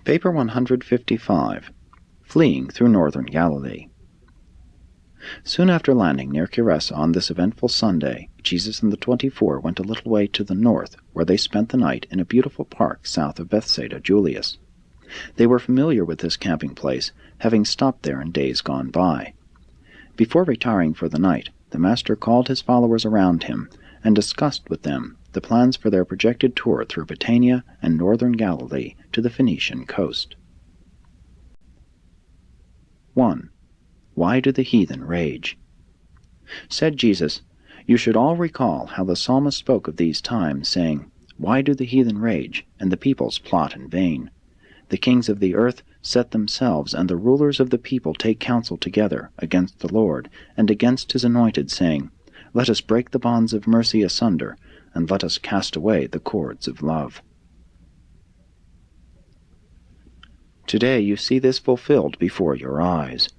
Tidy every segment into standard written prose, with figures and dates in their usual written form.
Paper 155. Fleeing through northern Galilee. Soon after landing near Gerasa on this eventful Sunday, Jesus and the 24 went a little way to the north, where they spent the night in a beautiful park south of Bethsaida Julius. They were familiar with this camping place, having stopped there in days gone by. Before retiring for the night, the Master called his followers around him and discussed with them the plans for their projected tour through Bethania and northern Galilee to the Phoenician coast. 1. Why do the heathen rage? Said Jesus, "You should all recall how the psalmist spoke of these times, saying, 'Why do the heathen rage, and the peoples plot in vain? The kings of the earth set themselves, and the rulers of the people take counsel together against the Lord, and against his anointed, saying, Let us break the bonds of mercy asunder, and let us cast away the cords of love.'" Today you see this fulfilled before your eyes.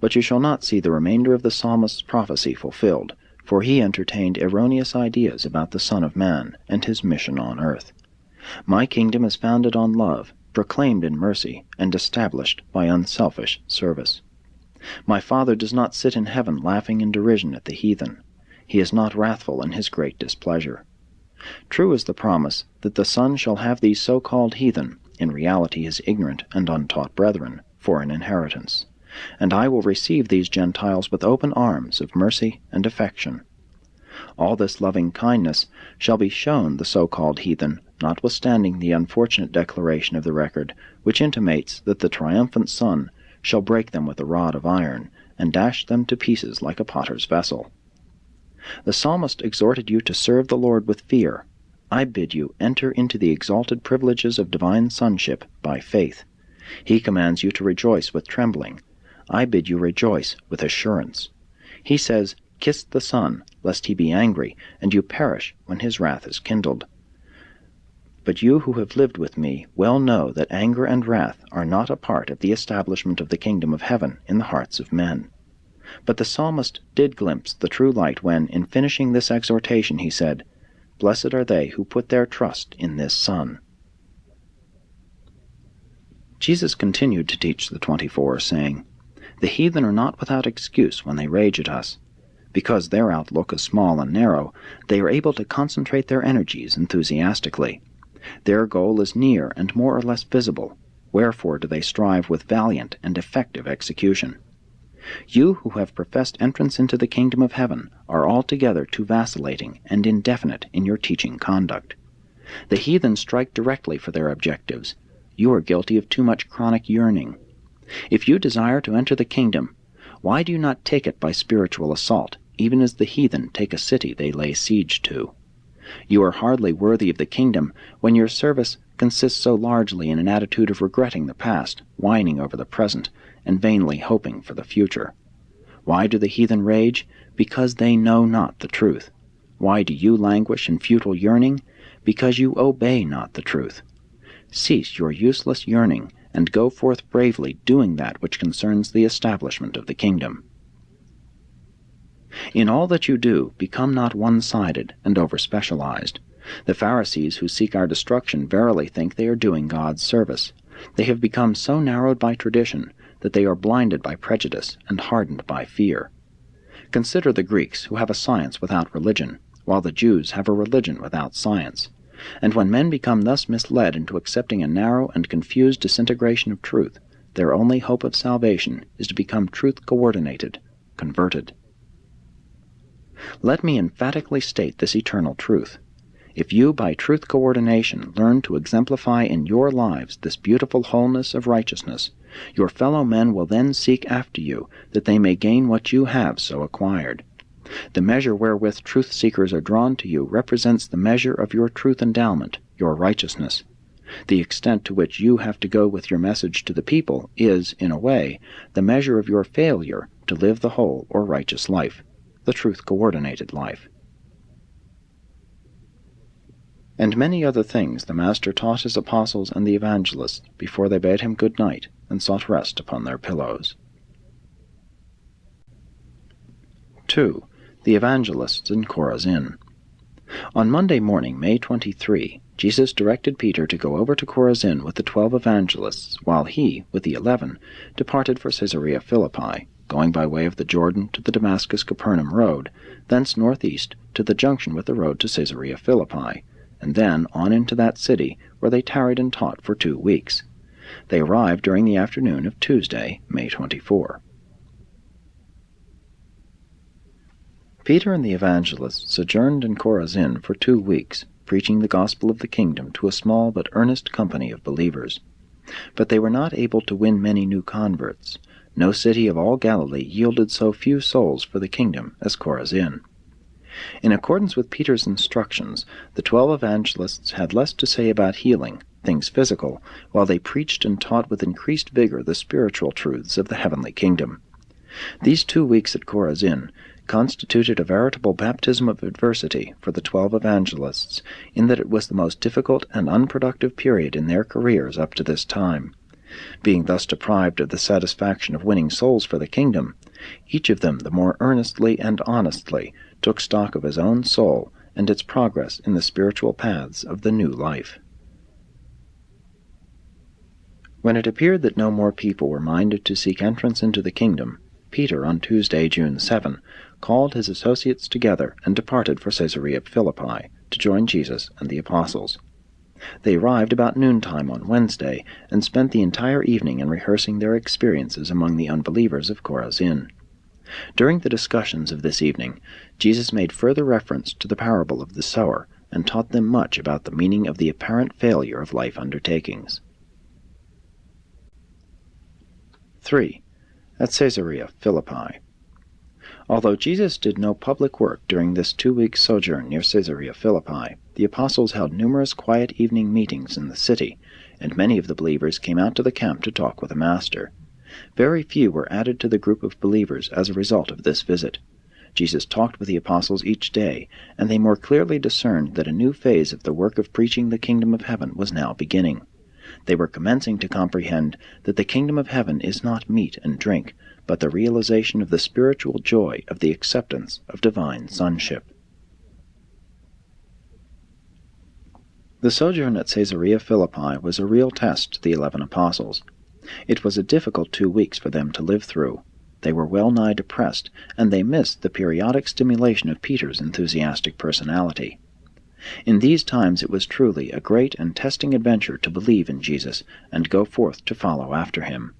But you shall not see the remainder of the psalmist's prophecy fulfilled, for he entertained erroneous ideas about the Son of Man and his mission on earth. My kingdom is founded on love, proclaimed in mercy, and established by unselfish service. My Father does not sit in heaven laughing in derision at the heathen. He is not wrathful in his great displeasure. True is the promise that the Son shall have these so-called heathen, in reality his ignorant and untaught brethren, for an inheritance. And I will receive these Gentiles with open arms of mercy and affection. All this loving kindness shall be shown the so-called heathen, notwithstanding the unfortunate declaration of the record, which intimates that the triumphant Son shall break them with a rod of iron, and dash them to pieces like a potter's vessel. The psalmist exhorted you to serve the Lord with fear. I bid you enter into the exalted privileges of divine sonship by faith. He commands you to rejoice with trembling. I bid you rejoice with assurance. He says, Kiss the Son, lest he be angry, and you perish when his wrath is kindled. But you who have lived with me well know that anger and wrath are not a part of the establishment of the kingdom of heaven in the hearts of men. But the psalmist did glimpse the true light when, in finishing this exhortation, he said, Blessed are they who put their trust in this Son. Jesus continued to teach the 24, saying, The heathen are not without excuse when they rage at us. Because their outlook is small and narrow, they are able to concentrate their energies enthusiastically. Their goal is near and more or less visible, wherefore do they strive with valiant and effective execution. You who have professed entrance into the kingdom of heaven are altogether too vacillating and indefinite in your teaching conduct. The heathen strike directly for their objectives. You are guilty of too much chronic yearning. If you desire to enter the kingdom, why do you not take it by spiritual assault, even as the heathen take a city they lay siege to? You are hardly worthy of the kingdom when your service consists so largely in an attitude of regretting the past, whining over the present, and vainly hoping for the future. Why do the heathen rage? Because they know not the truth. Why do you languish in futile yearning? Because you obey not the truth. Cease your useless yearning, and go forth bravely doing that which concerns the establishment of the kingdom. In all that you do, become not one-sided and over-specialized. The Pharisees who seek our destruction verily think they are doing God's service. They have become so narrowed by tradition that they are blinded by prejudice and hardened by fear. Consider the Greeks who have a science without religion, while the Jews have a religion without science. And when men become thus misled into accepting a narrow and confused disintegration of truth, their only hope of salvation is to become truth-coordinated, converted. Let me emphatically state this eternal truth. If you by truth coordination learn to exemplify in your lives this beautiful wholeness of righteousness, your fellow men will then seek after you, that they may gain what you have so acquired. The measure wherewith truth-seekers are drawn to you represents the measure of your truth endowment, your righteousness. The extent to which you have to go with your message to the people is, in a way, the measure of your failure to live the whole or righteous life, the truth-coordinated life. And many other things the Master taught his apostles and the evangelists before they bade him good night and sought rest upon their pillows. 2. The evangelists in Chorazin. On Monday morning, May 23, Jesus directed Peter to go over to Chorazin with the 12 evangelists, while he, with the 11, departed for Caesarea Philippi, going by way of the Jordan to the Damascus-Capernaum road, thence northeast to the junction with the road to Caesarea Philippi, and then on into that city, where they tarried and taught for 2 weeks. They arrived during the afternoon of Tuesday, May 24. Peter and the evangelists sojourned in Chorazin for 2 weeks, preaching the gospel of the kingdom to a small but earnest company of believers. But they were not able to win many new converts. No city of all Galilee yielded so few souls for the kingdom as Chorazin. In accordance with Peter's instructions, the 12 evangelists had less to say about healing, things physical, while they preached and taught with increased vigor the spiritual truths of the heavenly kingdom. These 2 weeks at Chorazin constituted a veritable baptism of adversity for the 12 evangelists, in that it was the most difficult and unproductive period in their careers up to this time. Being thus deprived of the satisfaction of winning souls for the kingdom, each of them the more earnestly and honestly took stock of his own soul and its progress in the spiritual paths of the new life. When it appeared that no more people were minded to seek entrance into the kingdom, Peter, on Tuesday, June 7, called his associates together and departed for Caesarea Philippi to join Jesus and the apostles. They arrived about noontime on Wednesday and spent the entire evening in rehearsing their experiences among the unbelievers of Chorazin. During the discussions of this evening, Jesus made further reference to the parable of the sower and taught them much about the meaning of the apparent failure of life undertakings. 3. At Caesarea Philippi. Although Jesus did no public work during this 2-week sojourn near Caesarea Philippi, the apostles held numerous quiet evening meetings in the city, and many of the believers came out to the camp to talk with the Master. Very few were added to the group of believers as a result of this visit. Jesus talked with the apostles each day, and they more clearly discerned that a new phase of the work of preaching the kingdom of heaven was now beginning. They were commencing to comprehend that the kingdom of heaven is not meat and drink, but the realization of the spiritual joy of the acceptance of divine sonship. The sojourn at Caesarea Philippi was a real test to the 11 apostles. It was a difficult 2 weeks for them to live through. They were well-nigh depressed, and they missed the periodic stimulation of Peter's enthusiastic personality. In these times it was truly a great and testing adventure to believe in Jesus and go forth to follow after him.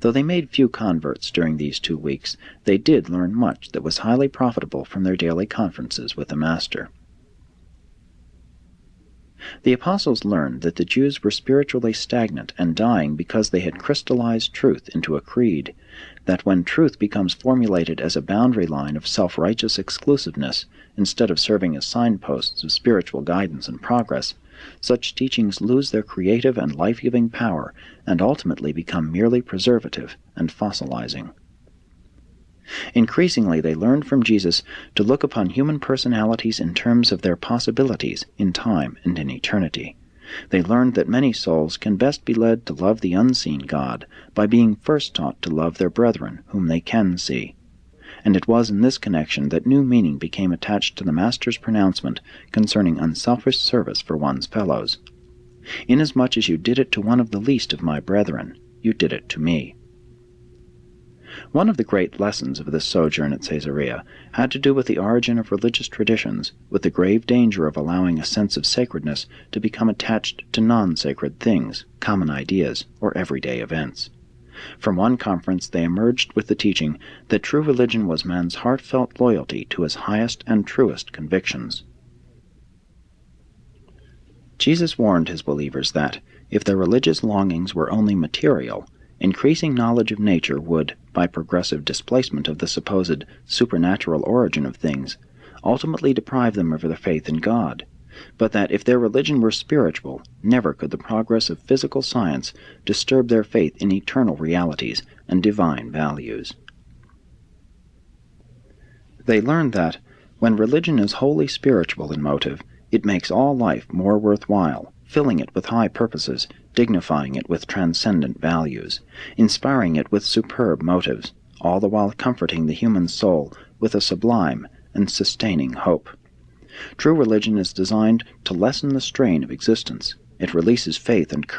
Though they made few converts during these 2 weeks, they did learn much that was highly profitable from their daily conferences with the Master. The apostles learned that the Jews were spiritually stagnant and dying because they had crystallized truth into a creed, that when truth becomes formulated as a boundary line of self-righteous exclusiveness, instead of serving as signposts of spiritual guidance and progress, such teachings lose their creative and life-giving power and ultimately become merely preservative and fossilizing. Increasingly they learned from Jesus to look upon human personalities in terms of their possibilities in time and in eternity. They learned that many souls can best be led to love the unseen God by being first taught to love their brethren whom they can see. And it was in this connection that new meaning became attached to the Master's pronouncement concerning unselfish service for one's fellows. Inasmuch as you did it to one of the least of my brethren, you did it to me. One of the great lessons of this sojourn at Caesarea had to do with the origin of religious traditions, with the grave danger of allowing a sense of sacredness to become attached to non-sacred things, common ideas, or everyday events. From one conference they emerged with the teaching that true religion was man's heartfelt loyalty to his highest and truest convictions. Jesus warned his believers that, if their religious longings were only material, increasing knowledge of nature would, by progressive displacement of the supposed supernatural origin of things, ultimately deprive them of their faith in God, but that if their religion were spiritual, never could the progress of physical science disturb their faith in eternal realities and divine values. They learned that, when religion is wholly spiritual in motive, it makes all life more worthwhile, filling it with high purposes, dignifying it with transcendent values, inspiring it with superb motives, all the while comforting the human soul with a sublime and sustaining hope. True religion is designed to lessen the strain of existence. It releases faith and courage